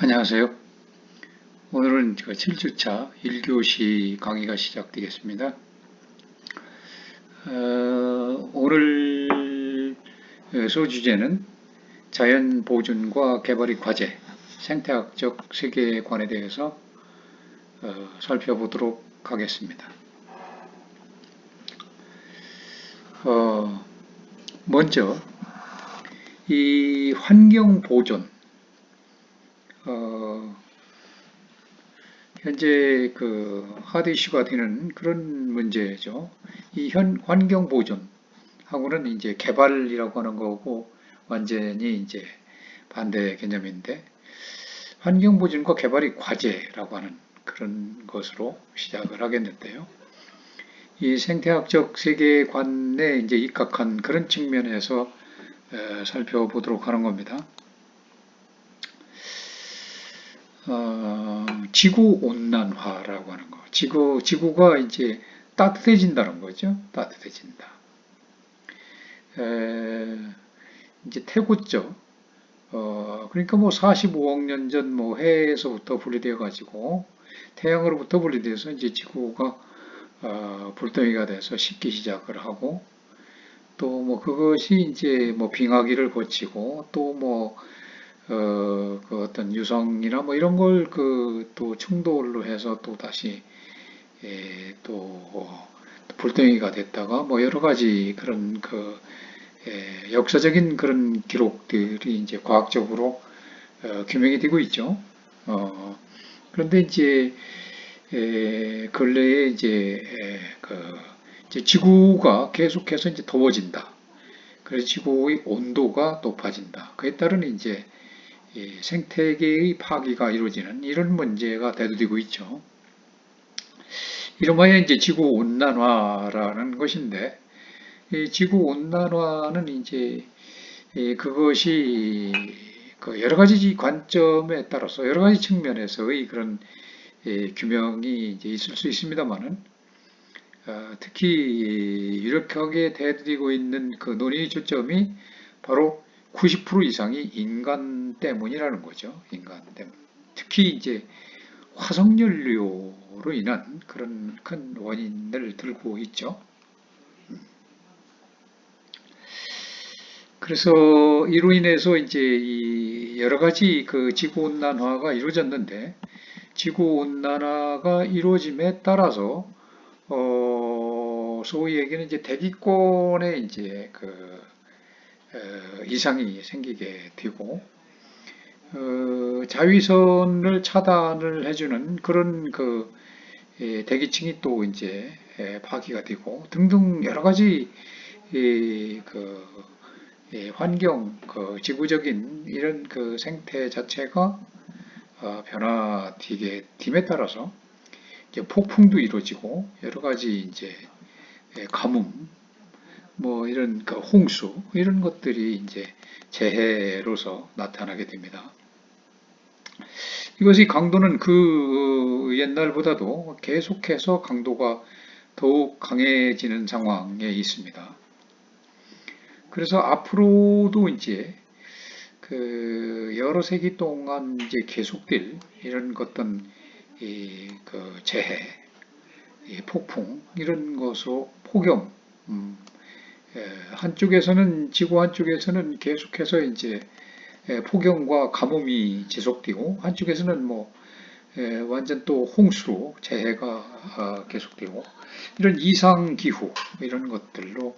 안녕하세요. 오늘은 7주차 1교시 강의가 시작되겠습니다. 오늘 소주제는 자연 보존과 개발의 과제, 생태학적 세계관에 대해서 살펴보도록 하겠습니다. 먼저 이 환경 보존, 현재 하드 이슈가 되는 그런 문제죠. 이 환경 보존하고는 이제 개발이라고 하는 거고 완전히 이제 반대 개념인데, 환경 보존과 개발이 과제라고 하는 그런 것으로 시작을 하겠는데요. 이 생태학적 세계관에 이제 입각한 그런 측면에서 살펴보도록 하는 겁니다. 지구 온난화라고 하는 거. 지구가 이제 따뜻해진다는 거죠. 따뜻해진다. 이제 태고죠. 그러니까 뭐 45억 년 전 뭐 해에서부터 분리되어 가지고 태양으로부터 분리돼서 이제 지구가 불덩이가 돼서 식기 시작을 하고, 또 뭐 그것이 이제 뭐 빙하기를 거치고 또 뭐 그 어떤 유성이나 뭐 이런 걸 또 충돌로 해서 또 다시 또 불덩이가 됐다가 뭐 여러 가지 그런 역사적인 그런 기록들이 이제 과학적으로 규명이 되고 있죠. 그런데 이제 근래에 이제 지구가 계속해서 이제 더워진다. 그래서 지구의 온도가 높아진다. 그에 따른 이제 생태계의 파괴가 이루어지는 이런 문제가 대두되고 있죠. 이름하여 이제 지구 온난화라는 것인데, 이 지구 온난화는 이제 그것이 그 여러 가지 관점에 따라서 여러 가지 측면에서의 그런 규명이 이제 있을 수 있습니다만은, 특히 유력하게 대두되고 있는 그 논의 초점이 바로 90% 이상이 인간 때문이라는 거죠. 인간 때문. 특히 이제 화석연료로 인한 그런 큰 원인을 들고 있죠. 그래서 이로 인해서 이제 이 여러 가지 그 지구 온난화가 이루어졌는데, 지구 온난화가 이루어짐에 따라서 소위 얘기는 이제 대기권에 이제 이상이 생기게 되고, 자위선을 차단을 해주는 그런 대기층이 또 이제 파기가 되고 등등 여러 가지 환경, 지구적인 이런 생태 자체가 변화되게 됨에 따라서 이제 폭풍도 이루어지고 여러 가지 이제 가뭄, 뭐 이런 홍수 이런 것들이 이제 재해로서 나타나게 됩니다. 이것이 강도는 그 옛날보다도 계속해서 강도가 더욱 강해지는 상황에 있습니다. 그래서 앞으로도 이제 여러 세기 동안 이제 계속될 이런 어떤 재해, 폭풍 이런 것으로 폭염, 한쪽에서는 지구 한쪽에서는 계속해서 이제 폭염과 가뭄이 지속되고, 한쪽에서는 뭐 완전 또 홍수로 재해가 계속되고, 이런 이상 기후 이런 것들로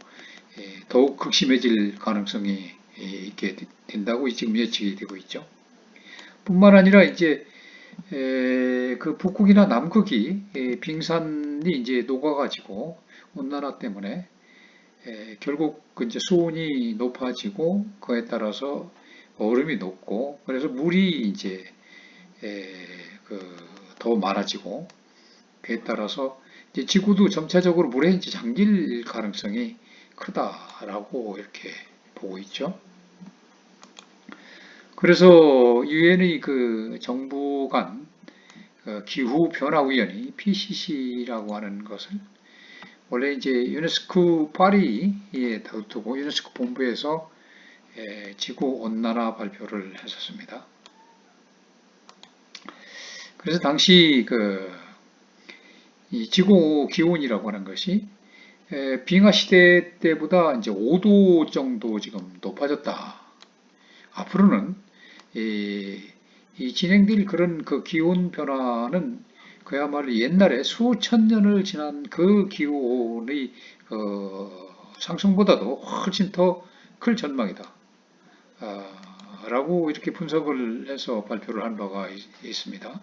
더욱 극심해질 가능성이 있게 된다고 지금 예측이 되고 있죠. 뿐만 아니라 이제 그 북극이나 남극이 빙산이 이제 녹아가지고 온난화 때문에 결국 이제 수온이 높아지고 그에 따라서 얼음이 녹고, 그래서 물이 이제 더 많아지고, 그에 따라서 이제 지구도 점차적으로 물에 이제 잠길 가능성이 크다라고 이렇게 보고 있죠. 그래서 유엔의 정부 간 기후 변화 위원회 PCC라고 하는 것을 원래 이제 유네스코 파리에 두고 유네스코 본부에서 지구 온난화 발표를 했었습니다. 그래서 당시 이 지구 기온이라고 하는 것이 빙하 시대 때보다 이제 5도 정도 지금 높아졌다. 앞으로는 이 진행될 그런 그 기온 변화는 그야말로 옛날에 수천 년을 지난 그 기온의 상승보다도 훨씬 더 클 전망이다. 라고 이렇게 분석을 해서 발표를 한 바가 있습니다.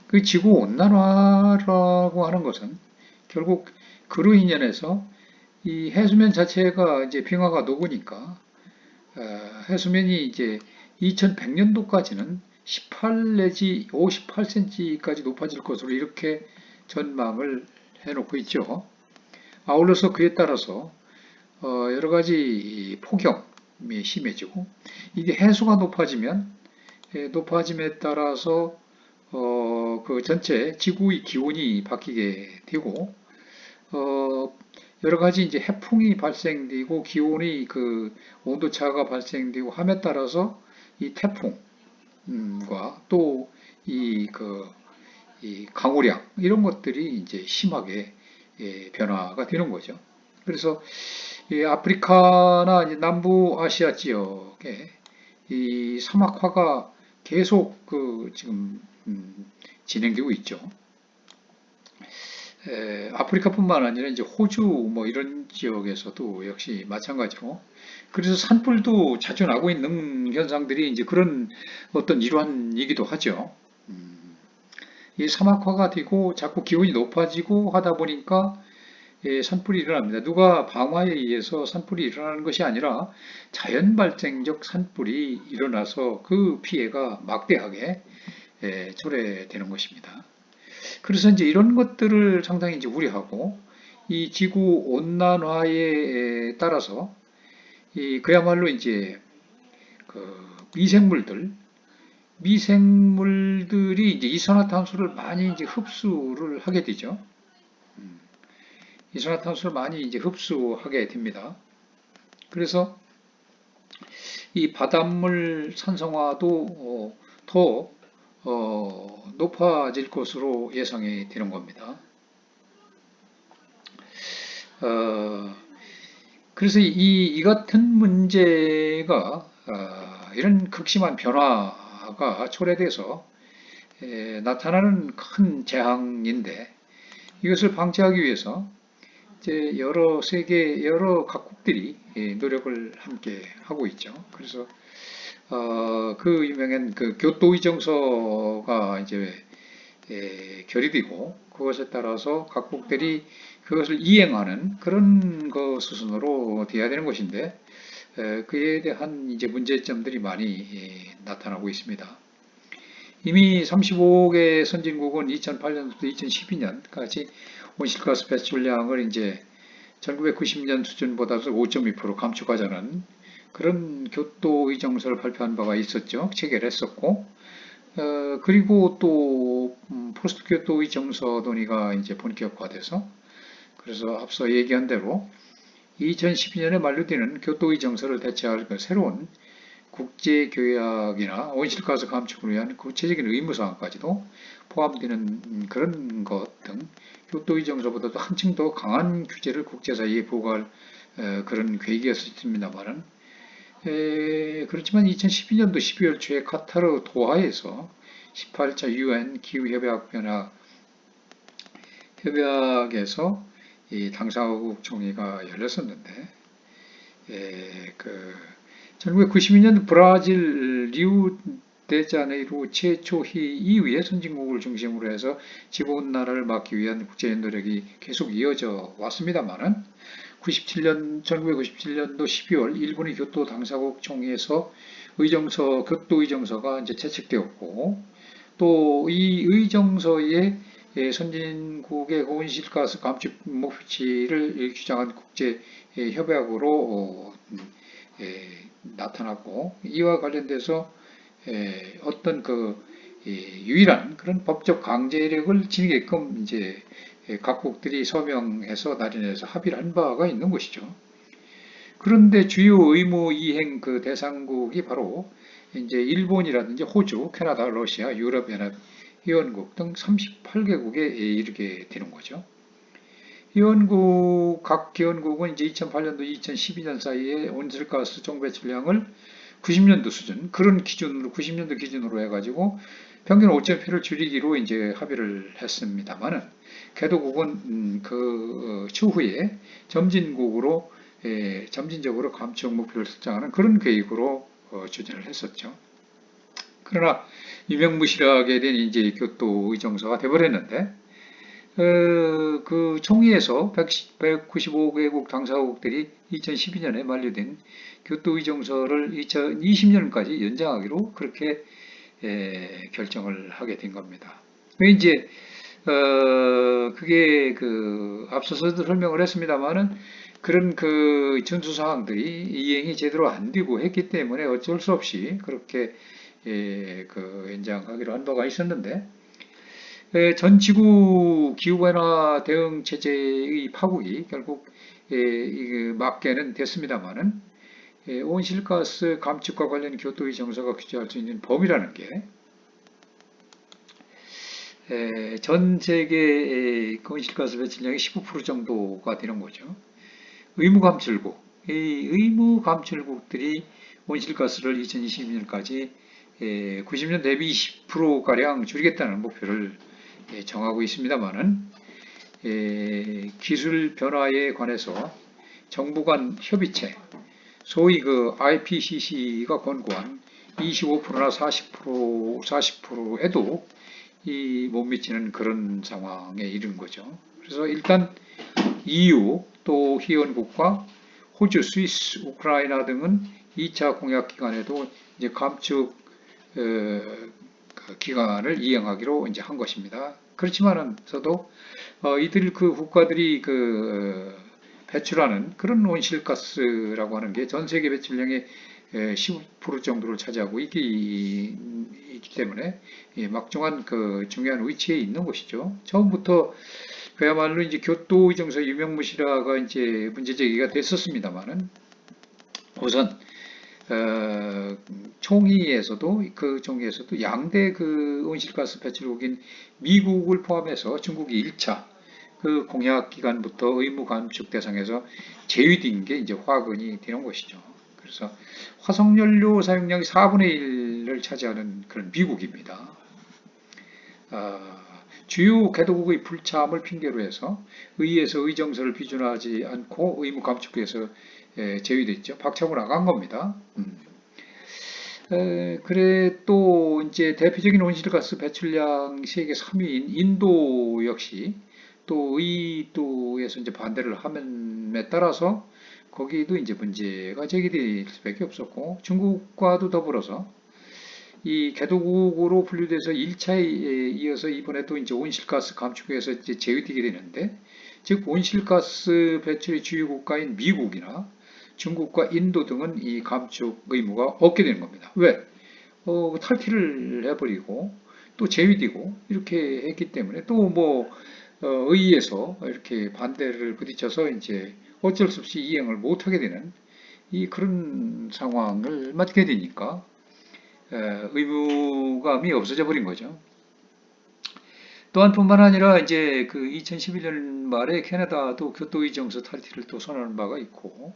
그 지구 온난화라고 하는 것은 결국 그로 인연해서 이 해수면 자체가 이제 빙하가 녹으니까 해수면이 이제 2100년도까지는 18 내지 58cm까지 높아질 것으로 이렇게 전망을 해놓고 있죠. 아울러서 그에 따라서 여러 가지 폭염이 심해지고 이게 해수가 높아지면 높아짐에 따라서 그 전체 지구의 기온이 바뀌게 되고 여러 가지 이제 해풍이 발생되고 기온의 그 온도 차가 발생되고 함에 따라서 이 태풍과 또 이 강우량 이런 것들이 이제 심하게 변화가 되는 거죠. 그래서 이 아프리카나 이제 남부 아시아 지역에 이 사막화가 계속 지금 진행되고 있죠. 아프리카뿐만 아니라 이제 호주 뭐 이런 지역에서도 역시 마찬가지로 그래서 산불도 자주 나고 있는 현상들이 이제 그런 어떤 일환이기도 하죠. 이 사막화가 되고 자꾸 기온이 높아지고 하다 보니까 산불이 일어납니다. 누가 방화에 의해서 산불이 일어나는 것이 아니라 자연 발생적 산불이 일어나서 그 피해가 막대하게 초래되는 것입니다. 그래서 이제 이런 것들을 상당히 이제 우려하고 이 지구 온난화에 따라서 그야말로 이제 미생물들이 이제 이산화탄소를 많이 이제 흡수를 하게 되죠. 이산화탄소를 많이 이제 흡수하게 됩니다. 그래서 이 바닷물 산성화도 더 높아질 것으로 예상이 되는 겁니다. 그래서 이 같은 문제가 이런 극심한 변화가 초래돼서 나타나는 큰 재앙인데 이것을 방지하기 위해서 이제 여러 세계 여러 각국들이 노력을 함께 하고 있죠. 그래서 그 유명한 그 교토의정서가 이제 결의되고 그것에 따라서 각국들이 그것을 이행하는 그런 것 수순으로 돼야 되는 것인데 그에 대한 이제 문제점들이 많이 나타나고 있습니다. 이미 35개 선진국은 2008년부터 2012년까지 온실가스 배출량을 이제 1990년 수준보다 5.2% 감축하자는 그런 교토의정서를 발표한 바가 있었죠. 체결했었고, 그리고 또 포스트 교토의정서 논의가 이제 본격화돼서 그래서 앞서 얘기한 대로 2012년에 만료되는 교토의정서를 대체할 그 새로운 국제교약이나 온실가스 감축을 위한 구체적인 의무사항까지도 포함되는 그런 것 등 교토의정서보다도 한층 더 강한 규제를 국제사회에 부과할 그런 계획이었습니다만은 그렇지만 2012년도 12월 초에 카타르 도하에서 18차 UN 기후협약 변화 협약에서 이 당사국 총회가 열렸었는데 1992년 브라질 리우데자네이루 최초 회의 이후에 선진국을 중심으로 해서 지구온난화를 막기 위한 국제적 노력이 계속 이어져 왔습니다만은 1997년도 12월 일본의 교토 당사국 총회에서 교토의정서가 이제 채택되었고 또 이 의정서에 선진국의 온실가스 감축 목표치를 규정한 국제 협약으로 나타났고 이와 관련돼서 어떤 유일한 그런 법적 강제력을 지니게끔 이제 각국들이 서명해서 날인해서 합의를 한 바가 있는 것이죠. 그런데 주요 의무 이행 그 대상국이 바로 이제 일본이라든지 호주, 캐나다, 러시아, 유럽연합 회원국 등 38개국에 이르게 되는 거죠. 각 회원국은 이제 2008년도 2012년 사이에 온실가스 총배출량을 90년도 수준, 그런 기준으로, 90년도 기준으로 해가지고 평균 5.8를 줄이기로 이제 합의를 했습니다만은, 개도국은 그 추후에 점진국으로, 점진적으로 감축 목표를 설정하는 그런 계획으로 추진을 했었죠. 그러나 유명무실하게 된 이제 교토 의정서가 돼버렸는데, 그 총회에서 195개국 당사국들이 2012년에 만료된 교토 의정서를 2020년까지 연장하기로 그렇게 결정을 하게 된 겁니다. 이제 그게 앞서서도 설명을 했습니다만은, 그런 그 준수 사항들이 이행이 제대로 안 되고 했기 때문에 어쩔 수 없이 그렇게 연장하기로 한 바가 있었는데, 전 지구 기후변화 대응 체제의 파국이 결국 막게는 됐습니다만은, 온실가스 감축과 관련 교토의 정서가 규제할 수 있는 범위라는 게 전 세계 온실가스 배출량의 15% 정도가 되는 거죠. 의무 감출국, 이 의무 감출국들이 온실가스를 2020년까지 90년 대비 20%가량 줄이겠다는 목표를 정하고 있습니다만은, 기술 변화에 관해서 정부 간 협의체, 소위 그 IPCC가 권고한 25%나 40%에도 못 미치는 그런 상황에 이른 거죠. 그래서 일단 EU 또 회원국과 호주, 스위스, 우크라이나 등은 2차 공약 기간에도 이제 감축 기간을 이행하기로 이제 한 것입니다. 그렇지만서도 이들 그 국가들이 배출하는 그런 온실가스라고 하는 게 전 세계 배출량의 15% 정도를 차지하고 있기 때문에 막중한 중요한 위치에 있는 것이죠. 처음부터 그야말로 이제 교토 의정서 유명무실화가 이제 문제 제기가 됐었습니다만은, 우선 총회에서도 양대 온실가스 배출국인 미국을 포함해서 중국이 1차 공약 기간부터 의무 감축 대상에서 제외된 게 이제 화근이 되는 것이죠. 그래서 화석연료 사용량이 4분의 1을 차지하는 그런 미국입니다. 주요 개도국의 불참을 핑계로 해서 의회에서 의정서를 비준하지 않고 의무 감축에서 제외됐죠. 박차고 나간 겁니다. 그래 또 이제 대표적인 온실가스 배출량 세계 3위인 인도 역시 또 의도에서 이제 반대를 함에 따라서 거기도 이제 문제가 제기될 수밖에 없었고, 중국과도 더불어서 이 개도국으로 분류돼서 1차에 이어서 이번에 또 이제 온실가스 감축에서 이제 제외되게 되는데, 즉 온실가스 배출의 주요 국가인 미국이나 중국과 인도 등은 이 감축 의무가 없게 되는 겁니다. 왜? 탈피를 해버리고 또 제외되고 이렇게 했기 때문에, 또 의회에서 이렇게 반대를 부딪혀서 이제 어쩔 수 없이 이행을 못하게 되는 그런 상황을 맞게 되니까 의무감이 없어져 버린 거죠. 또한 뿐만 아니라 이제 2011년 말에 캐나다도 교토 의정서 탈퇴를 또 선언한 바가 있고,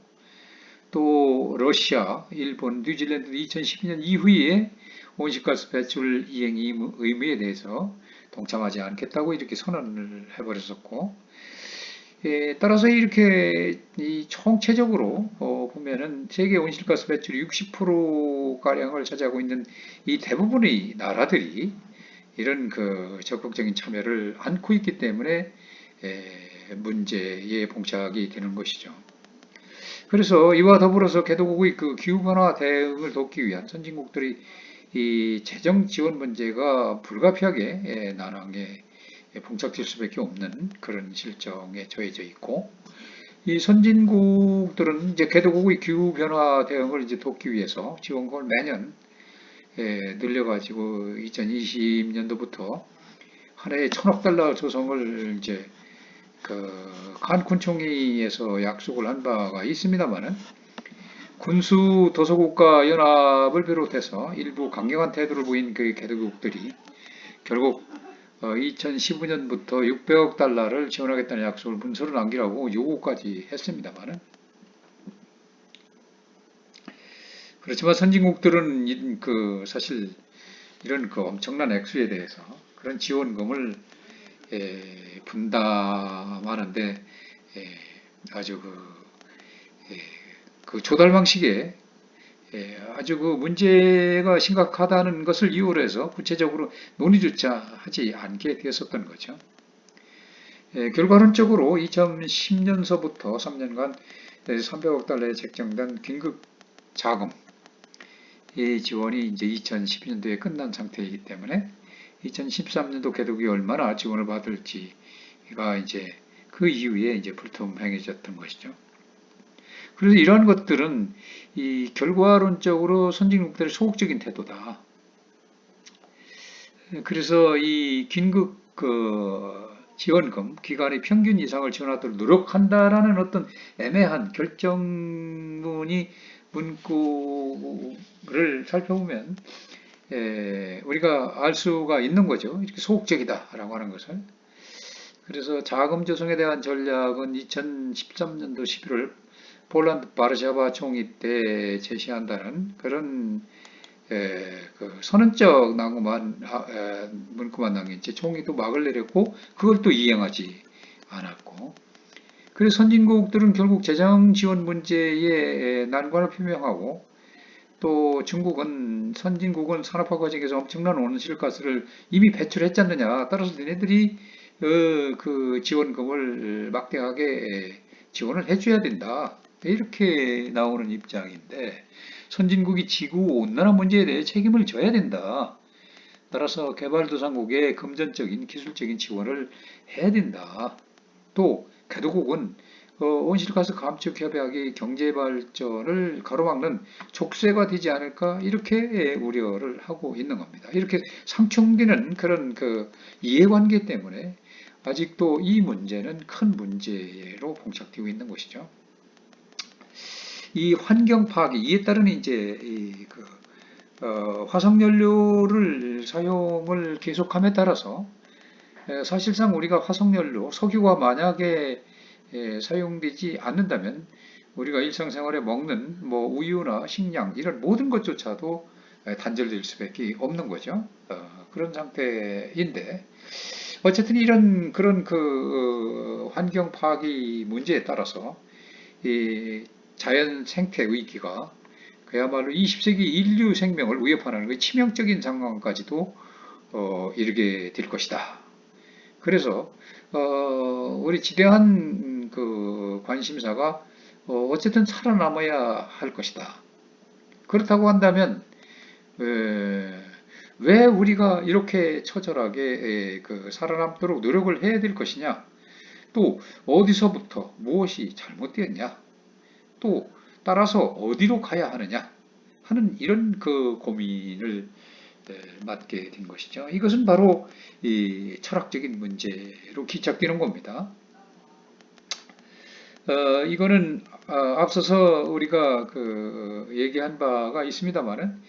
또 러시아, 일본, 뉴질랜드도 2012년 이후에 온실가스 배출 이행 의무에 대해서 동참하지 않겠다고 이렇게 선언을 해버렸었고, 따라서 이렇게 총체적으로 보면은 세계 온실가스 배출이 60%가량을 차지하고 있는 이 대부분의 나라들이 이런 적극적인 참여를 않고 있기 때문에 문제에 봉착이 되는 것이죠. 그래서 이와 더불어서 개도국의 기후변화 대응을 돕기 위한 선진국들의 이 재정 지원 문제가 불가피하게 난항에 봉착될 수밖에 없는 그런 실정에 처해져 있고, 이 선진국들은 이제 개도국의 기후 변화 대응을 이제 돕기 위해서 지원금을 매년 늘려가지고 2020년도부터 한 해에 1,000억 달러 조성을 이제 칸쿤 총회에서 약속을 한 바가 있습니다만은, 군수 도서국가 연합을 비롯해서 일부 강경한 태도를 보인 그 개도국들이 결국 2015년부터 600억 달러를 지원하겠다는 약속을 문서로 남기라고 요구까지 했습니다만은, 그렇지만 선진국들은 사실 이런 엄청난 액수에 대해서 그런 지원금을 분담하는데 아주 그 조달 방식에 아주 그 문제가 심각하다는 것을 이유로 해서 구체적으로 논의조차 하지 않게 되었었던 거죠. 결과론적으로 2010년서부터 3년간 300억 달러에 책정된 긴급 자금 이 지원이 이제 2012년도에 끝난 상태이기 때문에 2013년도 개독이 얼마나 지원을 받을지가 이제 그 이후에 이제 불투명해졌던 것이죠. 그래서 이러한 것들은 이 결과론적으로 선진국들의 소극적인 태도다. 그래서 이 긴급 지원금 기간의 평균 이상을 지원하도록 노력한다라는 어떤 애매한 결정문이 문구를 살펴보면 우리가 알 수가 있는 거죠. 이렇게 소극적이다라고 하는 것을. 그래서 자금 조성에 대한 전략은 2013년도 11월 폴란드 바르샤바 총회 때 제시한다는 그런 그 선언적 문구만 남긴지 총회도 막을 내렸고 그걸 또 이행하지 않았고, 그래서 선진국들은 결국 재정 지원 문제에 난관을 표명하고, 또 중국은 선진국은 산업화 과정에서 엄청난 온실가스를 이미 배출했지 않느냐. 따라서 너네들이 그 지원금을 막대하게 지원을 해줘야 된다. 이렇게 나오는 입장인데, 선진국이 지구온난화 문제에 대해 책임을 져야 된다. 따라서 개발도상국에 금전적인 기술적인 지원을 해야 된다. 또 개도국은 온실가스 감축 협약이 경제 발전을 가로막는 족쇄가 되지 않을까 이렇게 우려를 하고 있는 겁니다. 이렇게 상충되는 그런 이해관계 때문에 아직도 이 문제는 큰 문제로 봉착되고 있는 것이죠. 이 환경 파괴, 이에 따른 이제 화석연료를 사용을 계속함에 따라서 사실상 우리가 화석연료, 석유가 만약에 사용되지 않는다면 우리가 일상생활에 먹는 뭐 우유나 식량 이런 모든 것조차도 단절될 수밖에 없는 거죠. 그런 상태인데 어쨌든 이런 그런 환경 파괴 문제에 따라서 이 자연 생태 위기가 그야말로 20세기 인류 생명을 위협하는 그 치명적인 상황까지도 이르게 될 것이다. 그래서 우리 지대한 관심사가 어쨌든 살아남아야 할 것이다. 그렇다고 한다면 왜 우리가 이렇게 처절하게 살아남도록 노력을 해야 될 것이냐? 또 어디서부터 무엇이 잘못되었냐? 또 따라서 어디로 가야 하느냐? 하는 이런 고민을 맡게 된 것이죠. 이것은 바로 이 철학적인 문제로 기착되는 겁니다. 이거는 앞서서 우리가 얘기한 바가 있습니다만은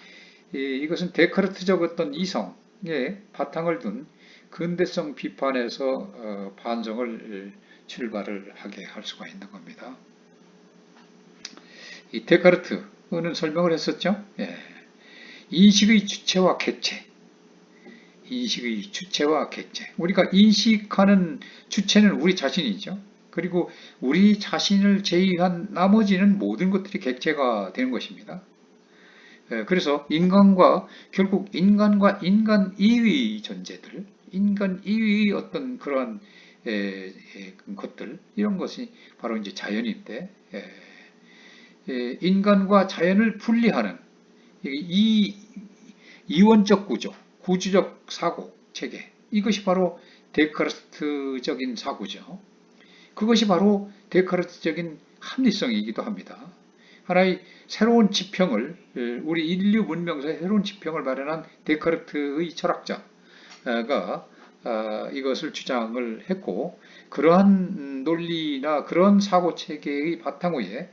이것은 데카르트적 어떤 이성의 바탕을 둔 근대성 비판에서 반성을 출발을 하게 할 수가 있는 겁니다. 이 데카르트는 설명을 했었죠. 인식의 주체와 객체. 인식의 주체와 객체. 우리가 인식하는 주체는 우리 자신이죠. 그리고 우리 자신을 제외한 나머지는 모든 것들이 객체가 되는 것입니다. 그래서 결국 인간과 인간 이외의 존재들, 인간 이외의 어떤 그러한 것들, 이런 것이 바로 이제 자연인데, 인간과 자연을 분리하는 이 이원적 구조, 구조적 사고 체계, 이것이 바로 데카르트적인 사고죠. 그것이 바로 데카르트적인 합리성이기도 합니다. 하나의 새로운 지평을, 우리 인류 문명사의 새로운 지평을 마련한 데카르트의 철학자가 이것을 주장을 했고, 그러한 논리나 그런 사고 체계의 바탕 위에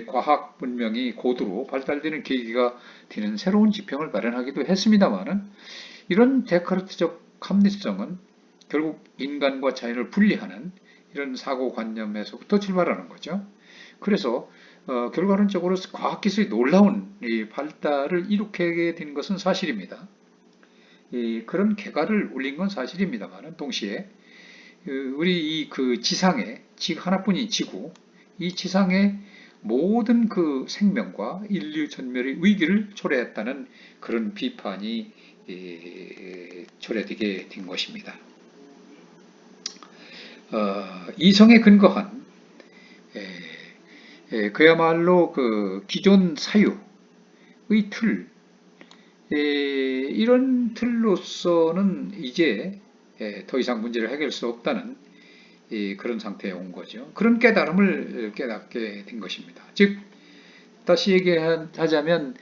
과학 문명이 고도로 발달되는 계기가 되는 새로운 지평을 마련하기도 했습니다만은, 이런 데카르트적 합리성은 결국 인간과 자연을 분리하는 이런 사고관념에서부터 출발하는 거죠. 그래서 결과론적으로 과학기술이 놀라운 이 발달을 이룩하게 된 것은 사실입니다. 그런 개가를 울린 건 사실입니다만 동시에 우리 이 그 지상에 하나뿐인 지구, 이 지상의 모든 그 생명과 인류 전멸의 위기를 초래했다는 그런 비판이 초래되게 된 것입니다. 이성에 근거한 그야말로 그 기존 사유의 틀, 이런 틀로서는 이제 더 이상 문제를 해결할 수 없다는 그런 상태에 온 거죠. 그런 깨달음을 깨닫게 된 것입니다. 즉, 다시 얘기하자면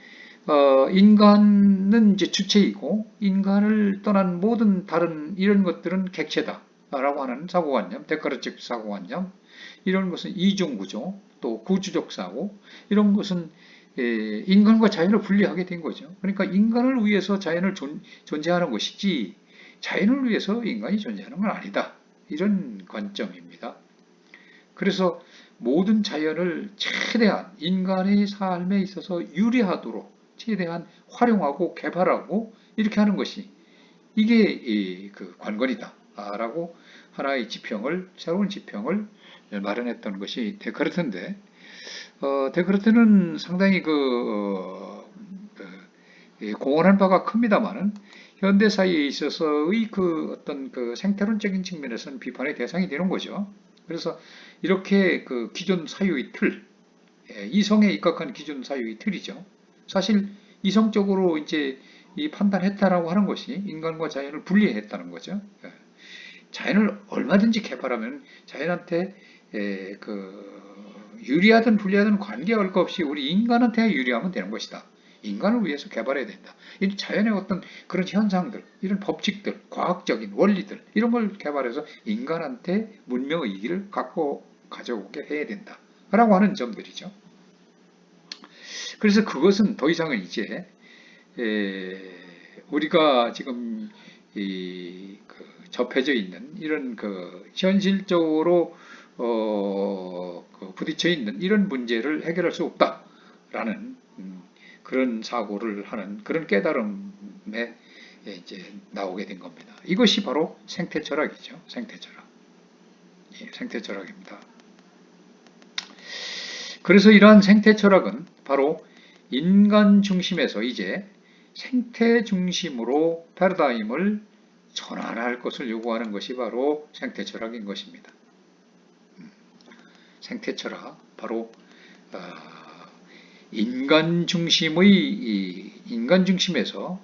인간은 이제 주체이고 인간을 떠난 모든 다른 이런 것들은 객체다라고 하는 사고관념, 데카르트적 사고관념, 이런 것은 이중구조, 또 구주적 사고, 이런 것은 인간과 자연을 분리하게 된 거죠. 그러니까 인간을 위해서 자연을 존재하는 것이지 자연을 위해서 인간이 존재하는 건 아니다. 이런 관점입니다. 그래서 모든 자연을 최대한 인간의 삶에 있어서 유리하도록 최대한 활용하고 개발하고 이렇게 하는 것이 이게 그 관건이다라고 하나의 새로운 지평을 마련했던 것이 데카르트인데, 데카르트는 상당히 공헌한 바가 큽니다만은 현대사회에 있어서의 그 어떤 그 생태론적인 측면에서는 비판의 대상이 되는 거죠. 그래서 이렇게 그 기존 사유의 틀, 이성에 입각한 기존 사유의 틀이죠. 사실 이성적으로 이제 이 판단했다라고 하는 것이 인간과 자연을 분리했다는 거죠. 자연을 얼마든지 개발하면 자연한테 유리하든 불리하든 관계할 것 없이 우리 인간한테 유리하면 되는 것이다. 인간을 위해서 개발해야 된다. 이 자연의 어떤 그런 현상들, 이런 법칙들, 과학적인 원리들 이런 걸 개발해서 인간한테 문명의 이기를 가져오게 해야 된다. 라고 하는 점들이죠. 그래서 그것은 더 이상은 이제 우리가 지금 접해져 있는 이런 현실적으로 부딪혀 있는 이런 문제를 해결할 수 없다라는 그런 사고를 하는 그런 깨달음에 이제 나오게 된 겁니다. 이것이 바로 생태 철학이죠. 생태 철학. 생태 철학입니다. 그래서 이러한 생태 철학은 바로 인간 중심에서 이제 생태 중심으로 패러다임을 전환할 것을 요구하는 것이 바로 생태 철학인 것입니다. 생태 철학, 바로 인간 중심에서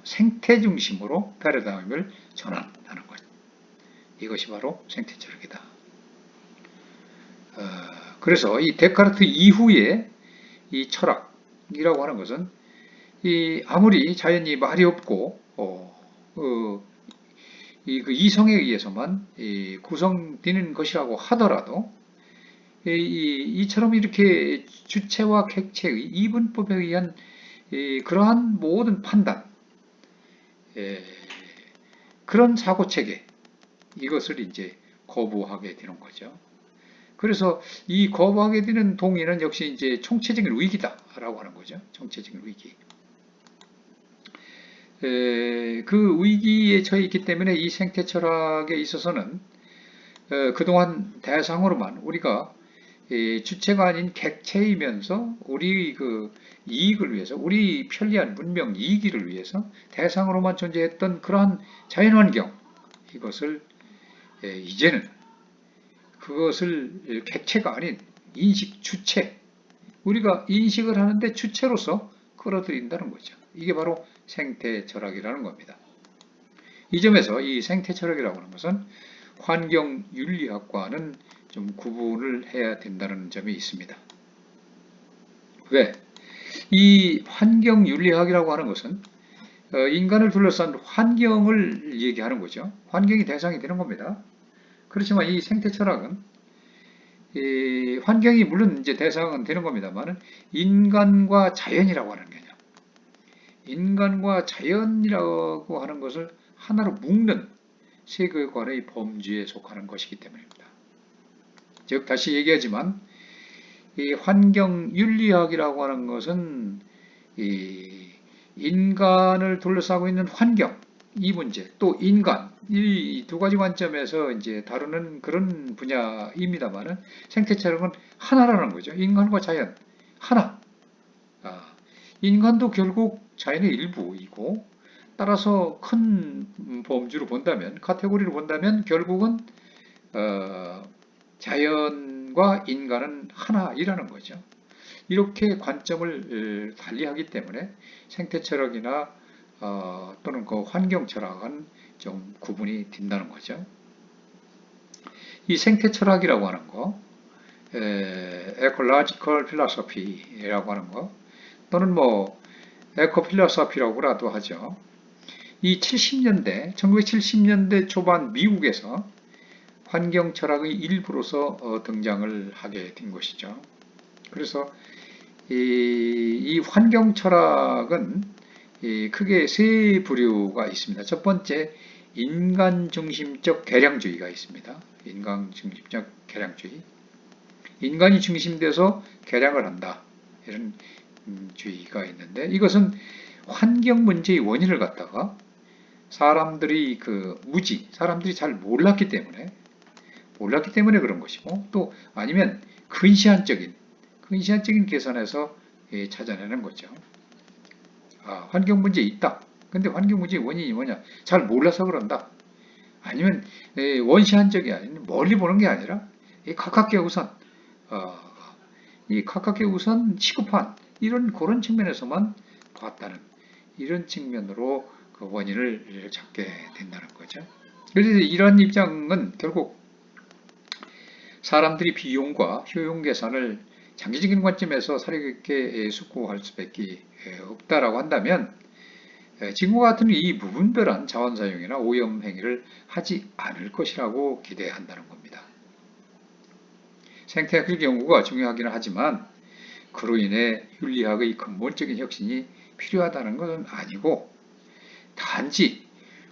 생태 중심으로 패러다임을 전환하는 것. 이것이 바로 생태 철학이다. 그래서 이 데카르트 이후에 이 철학이라고 하는 것은 아무리 자연이 말이 없고 이성에 의해서만 구성되는 것이라고 하더라도 이처럼 이렇게 주체와 객체의 이분법에 의한 그러한 모든 판단, 그런 사고체계, 이것을 이제 거부하게 되는 거죠. 그래서 이 거부하게 되는 동의는 역시 이제 총체적인 위기다라고 하는 거죠. 총체적인 위기. 그 위기에 처해 있기 때문에 이 생태 철학에 있어서는 그동안 대상으로만 우리가 주체가 아닌 객체이면서 우리 이익을 위해서, 우리 편리한 문명 이익을 위해서 대상으로만 존재했던 그러한 자연환경, 이것을 이제는 그것을 객체가 아닌 인식 주체, 우리가 인식을 하는데 주체로서 끌어들인다는 거죠. 이게 바로 생태 철학이라는 겁니다. 이 점에서 이 생태 철학이라고 하는 것은 환경 윤리학과는 좀 구분을 해야 된다는 점이 있습니다. 왜? 이 환경 윤리학이라고 하는 것은 인간을 둘러싼 환경을 얘기하는 거죠. 환경이 대상이 되는 겁니다. 그렇지만 이 생태 철학은 이 환경이 물론 이제 대상은 되는 겁니다만은 인간과 자연이라고 하는 개념, 인간과 자연이라고 하는 것을 하나로 묶는 세계관의 범주에 속하는 것이기 때문입니다. 즉 다시 얘기하지만 이 환경윤리학이라고 하는 것은 이 인간을 둘러싸고 있는 환경, 이 문제, 또 인간, 이 두 가지 관점에서 이제 다루는 그런 분야입니다만은 생태철학은 하나라는 거죠. 인간과 자연, 하나. 인간도 결국 자연의 일부이고, 따라서 큰 범주로 본다면, 카테고리로 본다면 결국은 자연과 인간은 하나이라는 거죠. 이렇게 관점을 달리하기 때문에 생태철학이나 또는 그 환경철학은 좀 구분이 된다는 거죠. 이 생태철학이라고 하는 거, ecological philosophy라고 하는 거, 또는 뭐 에코필로소피라고라도 하죠. 이 70년대, 1970년대 초반 미국에서 환경철학의 일부로서 등장을 하게 된 것이죠. 그래서 이 환경철학은 크게 세 부류가 있습니다. 첫 번째, 인간중심적 개량주의가 있습니다. 인간중심적 개량주의. 인간이 중심돼서 개량을 한다. 이런 주의가 있는데, 이것은 환경 문제의 원인을 갖다가 사람들이 사람들이 잘 몰랐기 때문에 그런 것이고, 또 아니면 근시안적인 계산에서 찾아내는 거죠. 환경 문제 있다. 근데 환경 문제의 원인이 뭐냐? 잘 몰라서 그런다. 아니면 원시한적이 아닌 멀리 보는 게 아니라 가깝게 우선 시급한 이런 그런 측면에서만 봤다는 이런 측면으로 그 원인을 찾게 된다는 거죠. 그래서 이러한 입장은 결국 사람들이 비용과 효용 계산을 장기적인 관점에서 사려 있게 숙고할 수밖에 없다라고 한다면 지금과 같은 이 무분별한 자원 사용이나 오염 행위를 하지 않을 것이라고 기대한다는 겁니다. 생태학 연구가 중요하기는 하지만 그로 인해 윤리학의 근본적인 혁신이 필요하다는 것은 아니고 단지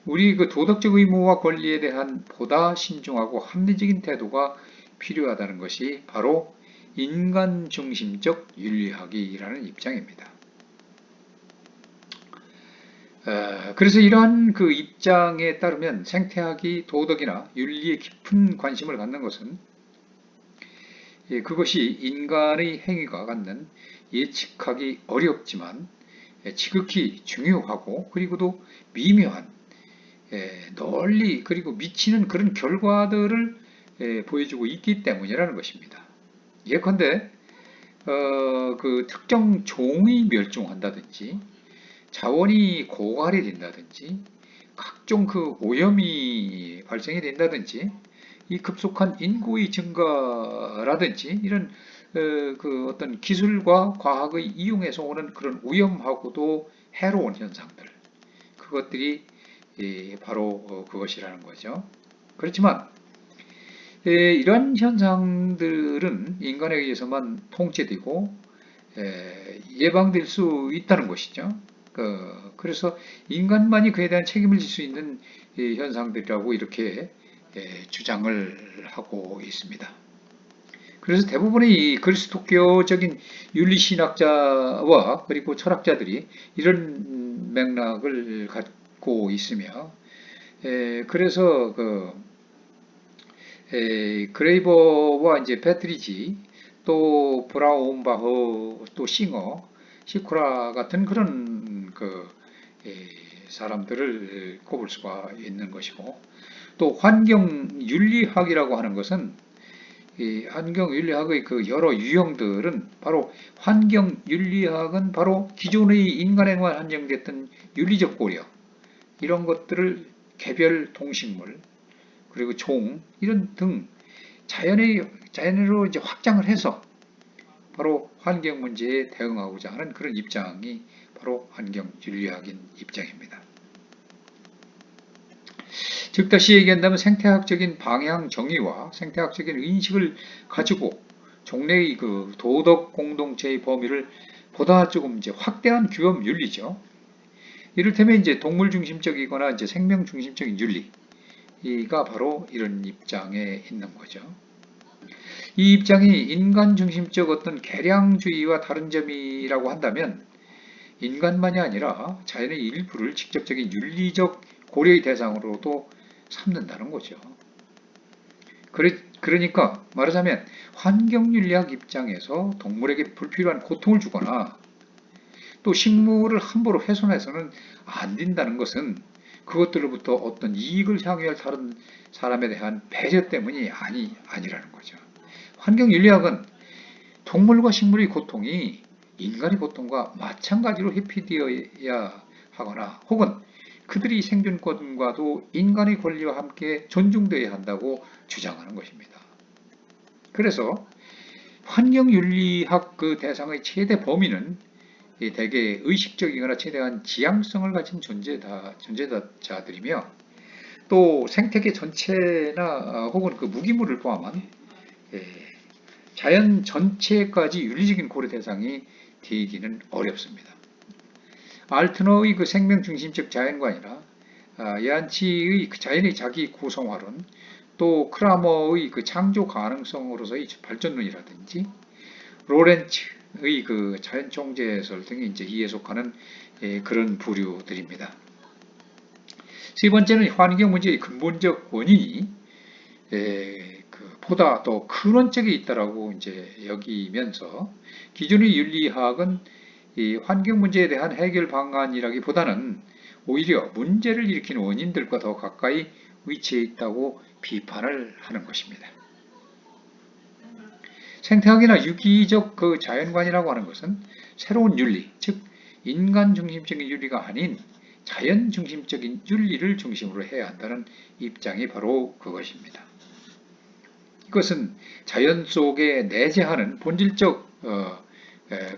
우리 그 도덕적 의무와 권리에 대한 보다 신중하고 합리적인 태도가 필요하다는 것이 바로 인간 중심적 윤리학이라는 입장입니다. 그래서 이러한 그 입장에 따르면 생태학이 도덕이나 윤리에 깊은 관심을 갖는 것은 그것이 인간의 행위가 갖는 예측하기 어렵지만 지극히 중요하고 그리고도 미묘한 널리 그리고 미치는 그런 결과들을 보여주고 있기 때문이라는 것입니다. 예컨대 그 특정 종이 멸종한다든지 자원이 고갈이 된다든지 각종 그 오염이 발생이 된다든지 이 급속한 인구의 증가라든지 이런 그 어떤 기술과 과학의 이용에서 오는 그런 위험하고도 해로운 현상들 그것들이 바로 그것이라는 거죠. 그렇지만 이런 현상들은 인간에 의해서만 통제되고 예방될 수 있다는 것이죠. 그래서 인간만이 그에 대한 책임을 질 수 있는 현상들이라고 이렇게 주장을 하고 있습니다. 그래서 대부분의 이 그리스도교적인 윤리신학자와 그리고 철학자들이 이런 맥락을 갖고 있으며 그래서 그레이버와 이제 패트리지 또 브라운바흐 또 싱어 시쿠라 같은 그런 사람들을 꼽을 수가 있는 것이고 또 환경윤리학이라고 하는 것은 이 환경윤리학의 그 여러 유형들은 바로 환경윤리학은 바로 기존의 인간에만 한정됐던 윤리적 고려 이런 것들을 개별 동식물 그리고 종 이런 등 자연으로 이제 확장을 해서 바로 환경 문제에 대응하고자 하는 그런 입장이 바로 환경윤리학인 입장입니다. 즉 다시 얘기한다면 생태학적인 방향 정의와 생태학적인 인식을 가지고 종래의 그 도덕 공동체의 범위를 보다 조금 이제 확대한 규범 윤리죠. 이를테면 이제 동물 중심적이거나 이제 생명 중심적인 윤리가 바로 이런 입장에 있는 거죠. 이 입장이 인간 중심적 어떤 개량주의와 다른 점이라고 한다면 인간만이 아니라 자연의 일부를 직접적인 윤리적 고려의 대상으로도 삼는다는 거죠. 그러니까 말하자면 환경윤리학 입장에서 동물에게 불필요한 고통을 주거나 또 식물을 함부로 훼손해서는 안 된다는 것은 그것들로부터 어떤 이익을 향유할 다른 사람에 대한 배려 때문이 아니라는 거죠. 환경윤리학은 동물과 식물의 고통이 인간의 고통과 마찬가지로 회피되어야 하거나 혹은 그들의 생존권과도 인간의 권리와 함께 존중되어야 한다고 주장하는 것입니다. 그래서 환경윤리학 그 대상의 최대 범위는 대개 의식적이거나 최대한 지향성을 가진 존재자들이며 또 생태계 전체나 혹은 그 무기물을 포함한 자연 전체까지 윤리적인 고려 대상이 되기는 어렵습니다. 알트너의 그 생명 중심적 자연관이나 야한치의 그 자연의 자기 구성화론, 또 크라머의 그 창조 가능성으로서의 발전론이라든지 로렌츠의 그 자연 총재설 등이 이제 이에 속하는 그런 부류들입니다. 세 번째는 환경 문제의 근본적 원인이 보다 더 근원적이 있다라고 이제 여기면서 기존의 윤리학은 이 환경 문제에 대한 해결 방안이라기보다는 오히려 문제를 일으킨 원인들과 더 가까이 위치해 있다고 비판을 하는 것입니다. 생태학이나 유기적 그 자연관이라고 하는 것은 새로운 윤리, 즉 인간 중심적인 윤리가 아닌 자연 중심적인 윤리를 중심으로 해야 한다는 입장이 바로 그것입니다. 이것은 자연 속에 내재하는 본질적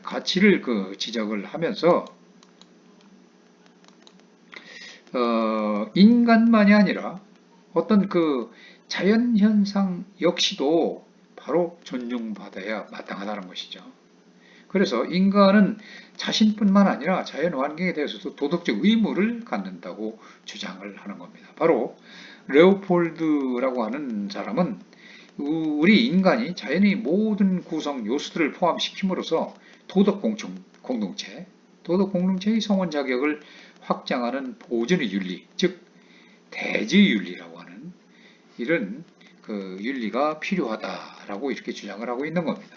가치를 그 지적을 하면서 인간만이 아니라 어떤 그 자연 현상 역시도 바로 존중받아야 마땅하다는 것이죠. 그래서 인간은 자신뿐만 아니라 자연 환경에 대해서도 도덕적 의무를 갖는다고 주장을 하는 겁니다. 바로 레오폴드라고 하는 사람은 우리 인간이 자연의 모든 구성 요소들을 포함시킴으로써 공동체, 도덕 공동체의 성원 자격을 확장하는 보존의 윤리, 즉 대지의 윤리라고 하는 이런 그 윤리가 필요하다라고 이렇게 주장을 하고 있는 겁니다.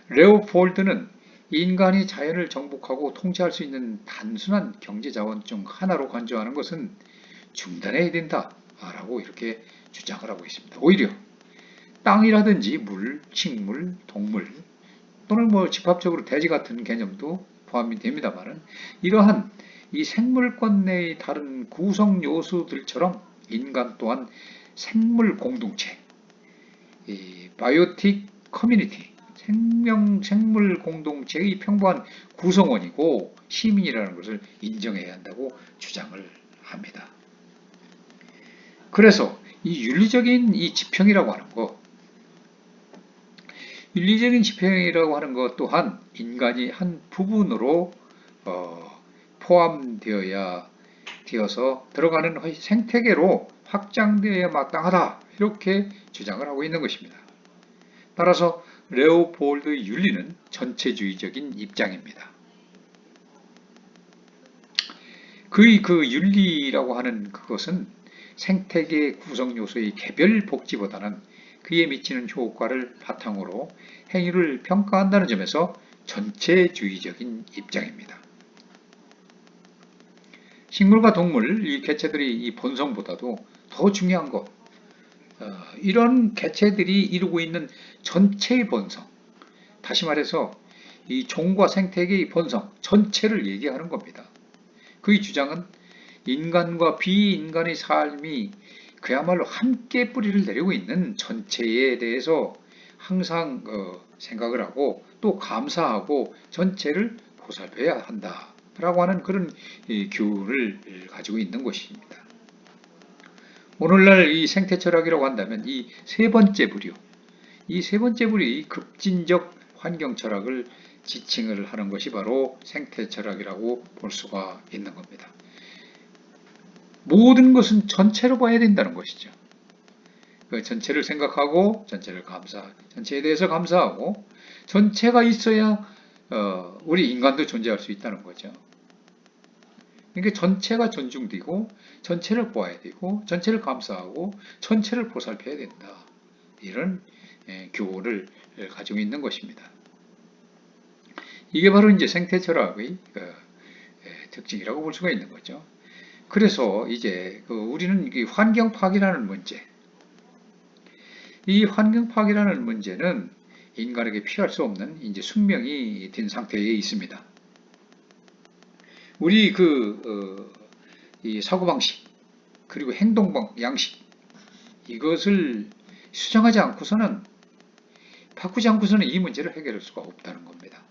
레오폴드는 인간이 자연을 정복하고 통제할 수 있는 단순한 경제자원 중 하나로 간주하는 것은 중단해야 된다라고 이렇게 주장을 하고 있습니다. 오히려 땅이라든지 물, 식물, 동물 또는 뭐 집합적으로 대지 같은 개념도 포함이 됩니다만은 이러한 이 생물권 내의 다른 구성 요소들처럼 인간 또한 생물 공동체, 이 바이오틱 커뮤니티, 생물 공동체의 평범한 구성원이고 시민이라는 것을 인정해야 한다고 주장을 합니다. 그래서 이 윤리적인 이 지평이라고 하는 것, 윤리적인 지평이라고 하는 것 또한 인간이 한 부분으로 되어서 들어가는 생태계로 확장되어야 마땅하다 이렇게 주장을 하고 있는 것입니다. 따라서 레오폴드의 윤리는 전체주의적인 입장입니다. 그의 그 윤리라고 하는 그것은 생태계 구성 요소의 개별 복지보다는 그에 미치는 효과를 바탕으로 행위를 평가한다는 점에서 전체주의적인 입장입니다. 식물과 동물, 이 개체들의 이 본성보다도 더 중요한 것, 이런 개체들이 이루고 있는 전체의 본성, 다시 말해서 이 종과 생태계의 본성 전체를 얘기하는 겁니다. 그의 주장은 인간과 비인간의 삶이 그야말로 함께 뿌리를 내리고 있는 전체에 대해서 항상 생각을 하고 또 감사하고 전체를 보살펴야 한다라고 하는 그런 교훈을 가지고 있는 것입니다. 오늘날 이 생태철학이라고 한다면 이 세 번째 부류, 이 세 번째 부류의 급진적 환경철학을 지칭을 하는 것이 바로 생태철학이라고 볼 수가 있는 겁니다. 모든 것은 전체로 봐야 된다는 것이죠. 그 전체를 생각하고 전체에 대해서 감사하고 전체가 있어야 우리 인간도 존재할 수 있다는 거죠. 그러니까 전체가 존중되고 전체를 보아야 되고 전체를 감사하고 전체를 보살펴야 된다. 이런 교훈을 가지고 있는 것입니다. 이게 바로 이제 생태철학의 특징이라고 볼 수가 있는 거죠. 그래서 이제 우리는 환경 파괴라는 문제, 이 환경 파괴라는 문제는 인간에게 피할 수 없는 이제 숙명이 된 상태에 있습니다. 우리 이 사고방식, 그리고 양식, 이것을 수정하지 않고서는, 바꾸지 않고서는 이 문제를 해결할 수가 없다는 겁니다.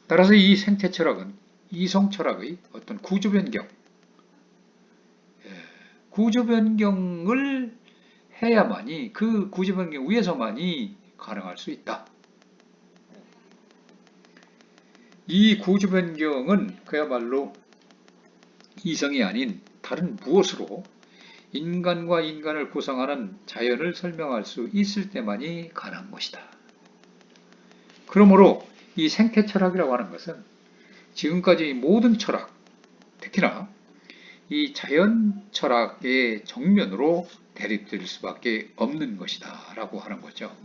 따라서 이 생태철학은 이성철학의 어떤 구조변경을 해야만이, 그 구조변경 위에서만이 가능할 수 있다. 이 구조변경은 그야말로 이성이 아닌 다른 무엇으로 인간과 인간을 구성하는 자연을 설명할 수 있을 때만이 가능한 것이다. 그러므로 이 생태철학이라고 하는 것은 지금까지 모든 철학, 특히나 이 자연철학의 정면으로 대립될 수밖에 없는 것이다 라고 하는 거죠.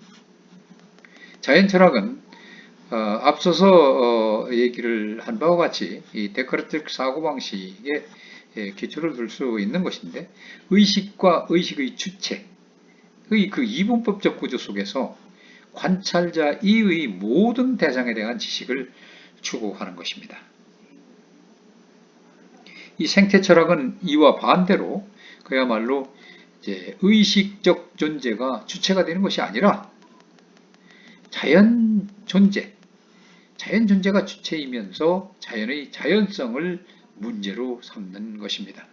자연철학은 앞서서 얘기를 한 바와 같이 이 데카르트 사고방식에 기초를 둘 수 있는 것인데, 의식과 의식의 주체의 그 이분법적 구조 속에서 관찰자 이의 모든 대상에 대한 지식을 추구하는 것입니다. 이 생태철학은 이와 반대로 그야말로 이제 의식적 존재가 주체가 되는 것이 아니라 자연 존재가 주체이면서 자연의 자연성을 문제로 삼는 것입니다.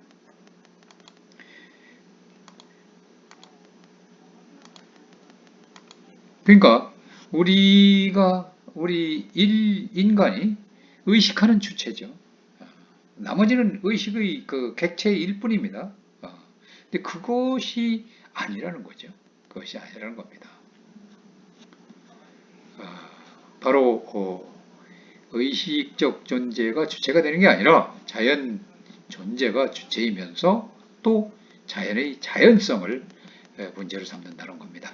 그러니까 우리 인간이 의식하는 주체죠. 나머지는 의식의 그 객체일 뿐입니다. 근데 그것이 아니라는 거죠. 그것이 아니라는 겁니다. 바로 의식적 존재가 주체가 되는 게 아니라 자연 존재가 주체이면서 또 자연의 자연성을 문제로 삼는다는 겁니다.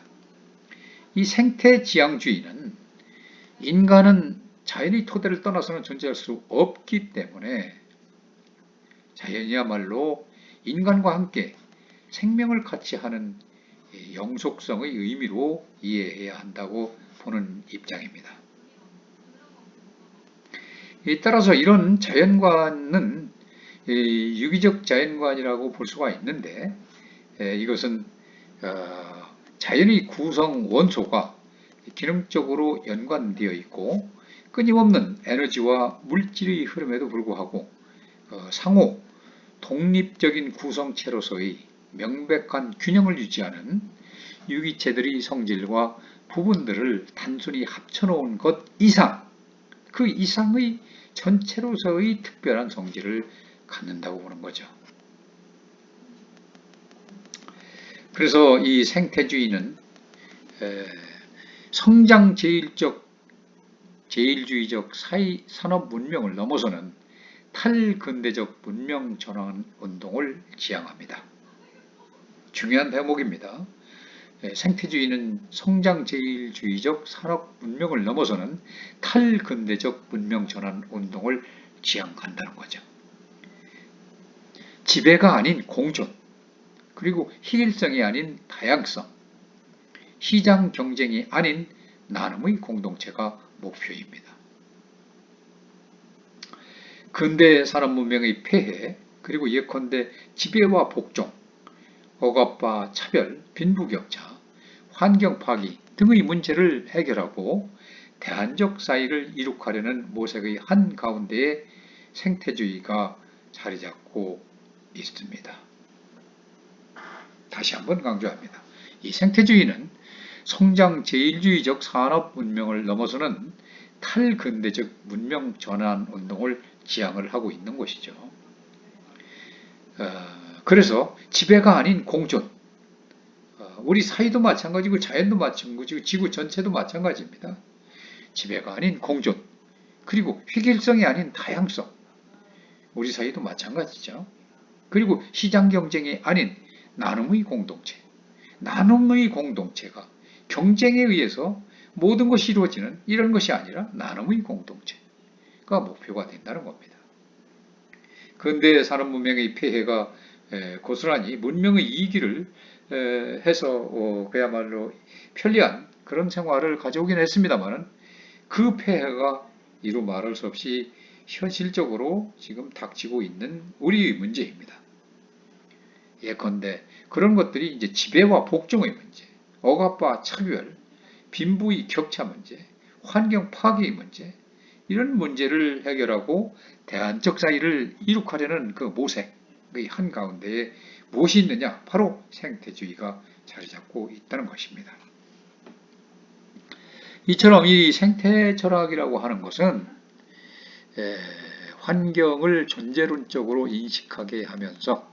이 생태지향주의는 인간은 자연의 토대를 떠나서는 존재할 수 없기 때문에 자연이야말로 인간과 함께 생명을 같이 하는 영속성의 의미로 이해해야 한다고 보는 입장입니다. 따라서 이런 자연관은 유기적 자연관이라고 볼 수가 있는데, 이것은 자연의 구성 원소가 기능적으로 연관되어 있고 끊임없는 에너지와 물질의 흐름에도 불구하고 상호 독립적인 구성체로서의 명백한 균형을 유지하는 유기체들의 성질과 부분들을 단순히 합쳐놓은 것 이상, 그 이상의 전체로서의 특별한 성질을 갖는다고 보는 거죠. 그래서 이 생태주의는 성장 제일주의적 산업 문명을 넘어서는 탈근대적 문명 전환 운동을 지향합니다. 중요한 대목입니다. 생태주의는 성장 제일주의적 산업 문명을 넘어서는 탈근대적 문명 전환 운동을 지향한다는 거죠. 지배가 아닌 공존, 그리고 희일성이 아닌 다양성, 시장 경쟁이 아닌 나눔의 공동체가 목표입니다. 근대 산업 문명의 폐해, 그리고 예컨대 지배와 복종, 억압과 차별, 빈부격차, 환경 파기 등의 문제를 해결하고 대안적 사이를 이룩하려는 모색의 한가운데에 생태주의가 자리 잡고 있습니다. 다시 한번 강조합니다. 이 생태주의는 성장 제일주의적 산업 문명을 넘어서는 탈근대적 문명 전환 운동을 지향을 하고 있는 것이죠. 그래서 지배가 아닌 공존, 우리 사회도 마찬가지고 자연도 마찬가지고 지구 전체도 마찬가지입니다. 지배가 아닌 공존, 그리고 획일성이 아닌 다양성, 우리 사회도 마찬가지죠. 그리고 시장 경쟁이 아닌 나눔의 공동체, 나눔의 공동체가 경쟁에 의해서 모든 것이 이루어지는 이런 것이 아니라 나눔의 공동체가 목표가 된다는 겁니다. 근대 산업 문명의 폐해가 고스란히 문명의 이기를 해서 그야말로 편리한 그런 생활을 가져오긴 했습니다만 그 폐해가 이루 말할 수 없이 현실적으로 지금 닥치고 있는 우리의 문제입니다. 예컨대 그런 것들이 이제 지배와 복종의 문제, 억압과 차별, 빈부의 격차 문제, 환경 파괴의 문제, 이런 문제를 해결하고 대안적 사이를 이룩하려는 그 모색의 한가운데에 무엇이 있느냐? 바로 생태주의가 자리 잡고 있다는 것입니다. 이처럼 이 생태 철학이라고 하는 것은 환경을 존재론적으로 인식하게 하면서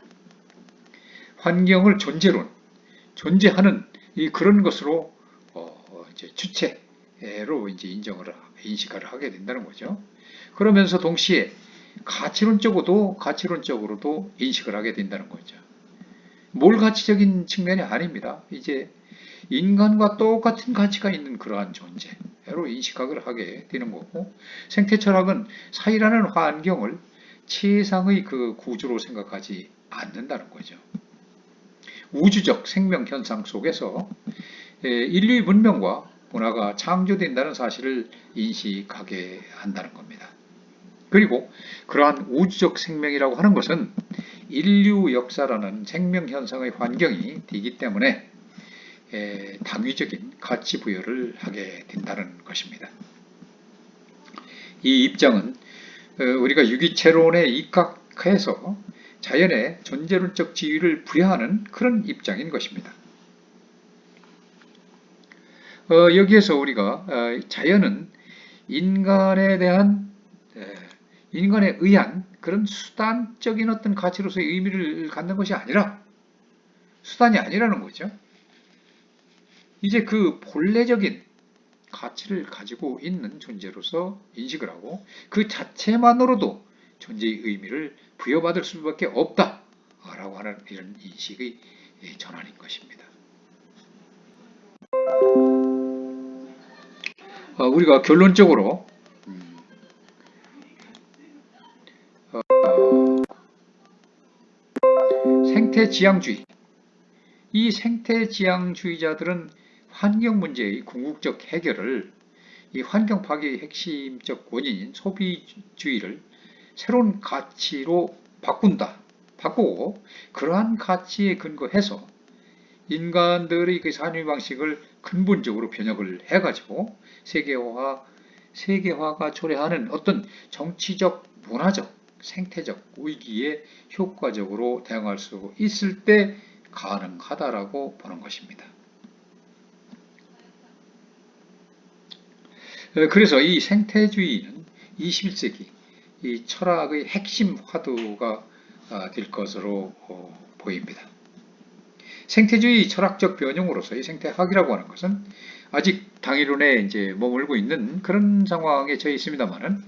환경을 존재하는 그런 것으로 이제 주체로 이제 인식을 하게 된다는 거죠. 그러면서 동시에 가치론적으로도 인식을 하게 된다는 거죠. 몰가치적인 측면이 아닙니다. 이제 인간과 똑같은 가치가 있는 그러한 존재로 인식을 하게 되는 거고, 생태철학은 사회라는 환경을 최상의 그 구조로 생각하지 않는다는 거죠. 우주적 생명 현상 속에서 인류의 문명과 문화가 창조된다는 사실을 인식하게 한다는 겁니다. 그리고 그러한 우주적 생명이라고 하는 것은 인류 역사라는 생명 현상의 환경이 되기 때문에 당위적인 가치 부여를 하게 된다는 것입니다. 이 입장은 우리가 유기체론에 입각해서 자연의 존재론적 지위를 부여하는 그런 입장인 것입니다. 여기에서 우리가 자연은 인간에 의한 그런 수단적인 어떤 가치로서의 의미를 갖는 것이 아니라 수단이 아니라는 거죠. 이제 그 본래적인 가치를 가지고 있는 존재로서 인식을 하고 그 자체만으로도 존재의 의미를 부여받을 수밖에 없다라고 하는 이런 인식의 전환인 것입니다. 우리가 결론적으로 생태지향주의, 이 생태지향주의자들은 환경 문제의 궁극적 해결을 이 환경 파괴의 핵심적 원인인 소비주의를 새로운 가치로 바꾸고 그러한 가치에 근거해서 인간들의 그 산업 방식을 근본적으로 변혁을 해가지고 세계화가 초래하는 어떤 정치적, 문화적, 생태적 위기에 효과적으로 대응할 수 있을 때 가능하다라고 보는 것입니다. 그래서 이 생태주의는 21세기 이 철학의 핵심 화두가 될 것으로 보입니다. 생태주의 철학적 변형으로서 이 생태학이라고 하는 것은 아직 당위론에 이제 머물고 있는 그런 상황에 처해 있습니다만은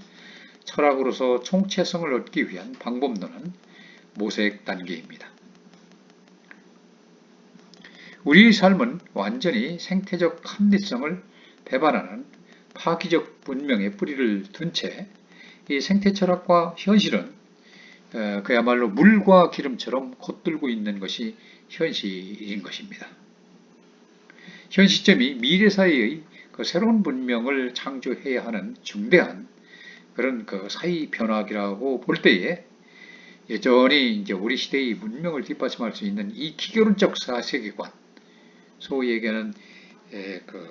철학으로서 총체성을 얻기 위한 방법론은 모색 단계입니다. 우리의 삶은 완전히 생태적 합리성을 배반하는 파기적 문명의 뿌리를 둔 채 이 생태철학과 현실은 그야말로 물과 기름처럼 겉돌고 있는 것이 현실인 것입니다. 현 시점이 미래 사회의 그 새로운 문명을 창조해야 하는 중대한 그런 그 사회 변화기라고 볼 때에 여전히 이제 우리 시대의 문명을 뒷받침할 수 있는 이 기교론적 사세계관, 소위 얘기하는 그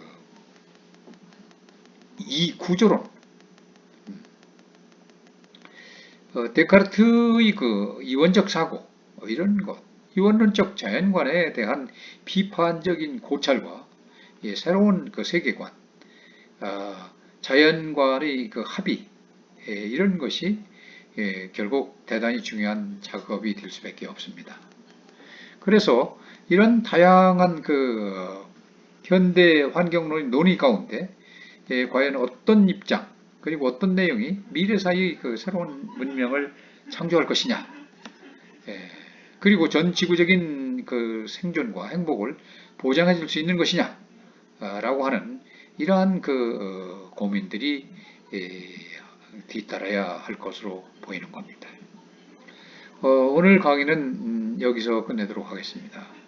이 구조론, 데카르트의 그 이원적 사고, 이런 것, 이원론적 자연관에 대한 비판적인 고찰과 새로운 그 세계관, 자연관의 그 합의, 이런 것이 결국 대단히 중요한 작업이 될 수밖에 없습니다. 그래서 이런 다양한 그 현대 환경론 논의 가운데 과연 어떤 입장 그리고 어떤 내용이 미래사의 그 새로운 문명을 창조할 것이냐, 그리고 전 지구적인 그 생존과 행복을 보장해 줄 수 있는 것이냐라고 하는 이러한 그 고민들이 뒤따라야 할 것으로 보이는 겁니다. 오늘 강의는 여기서 끝내도록 하겠습니다.